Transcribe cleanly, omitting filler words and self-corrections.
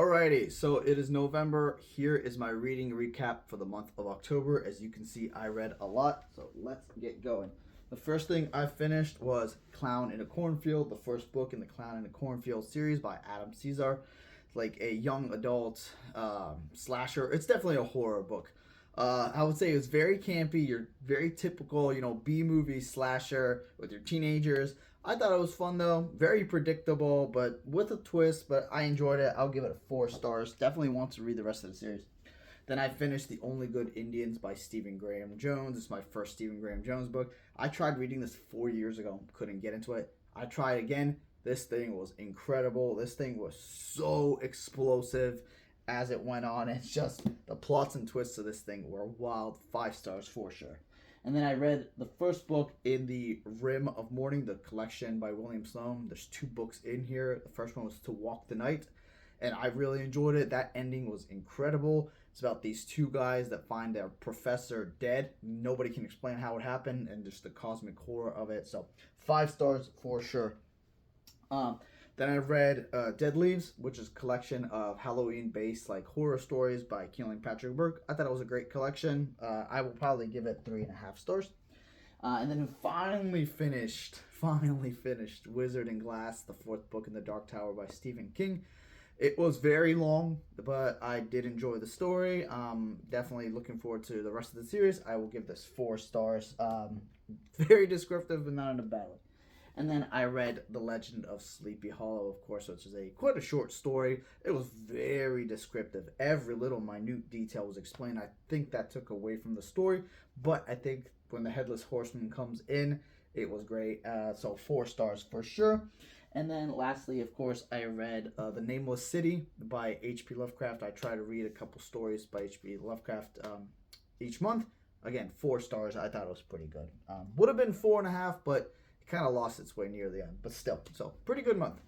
Alrighty, so it is November. Here is my reading recap for the month of October. As you can see, I read a lot, so let's get going. The first thing I finished was Clown in a Cornfield, the first book in the Clown in a Cornfield series by Adam Cesar. It's like a young adult slasher. It's definitely a horror book. I would say it's very campy. You're very typical, B-movie slasher with your teenagers. I thought it was fun though, very predictable, but with a twist. But I enjoyed it. I'll give it 4 stars. Definitely want to read the rest of the series. Then I finished The Only Good Indians by Stephen Graham Jones. It's my first Stephen Graham Jones book. I tried reading this 4 years ago, couldn't get into it. I tried again. This thing was incredible. This thing was so explosive as it went on. It's just the plots and twists of this thing were wild. 5 stars for sure. And then I read the first book in the Rim of Morning, the collection by William Sloan. There's 2 books in here. The first one was To Walk the Night, and I really enjoyed it. That ending was incredible. It's about these 2 guys that find their professor dead. Nobody can explain how it happened, and just the cosmic horror of it. So 5 stars for sure. Then I read Dead Leaves, which is a collection of Halloween-based horror stories by Keelan Patrick Burke. I thought it was a great collection. I will probably give it 3.5 stars. And then finally finished Wizard and Glass, the 4th book in the Dark Tower by Stephen King. It was very long, but I did enjoy the story. Definitely looking forward to the rest of the series. I will give this 4 stars. Very descriptive, but not in a bad way. And then I read The Legend of Sleepy Hollow, of course, which is quite a short story. It was very descriptive. Every little minute detail was explained. I think that took away from the story, but I think when the Headless Horseman comes in, it was great. So 4 stars for sure. And then lastly, of course, I read The Nameless City by H.P. Lovecraft. I try to read a couple stories by H.P. Lovecraft each month. Again, 4 stars. I thought it was pretty good. Would have been 4.5, but kind of lost its way near the end, but still, so pretty good month.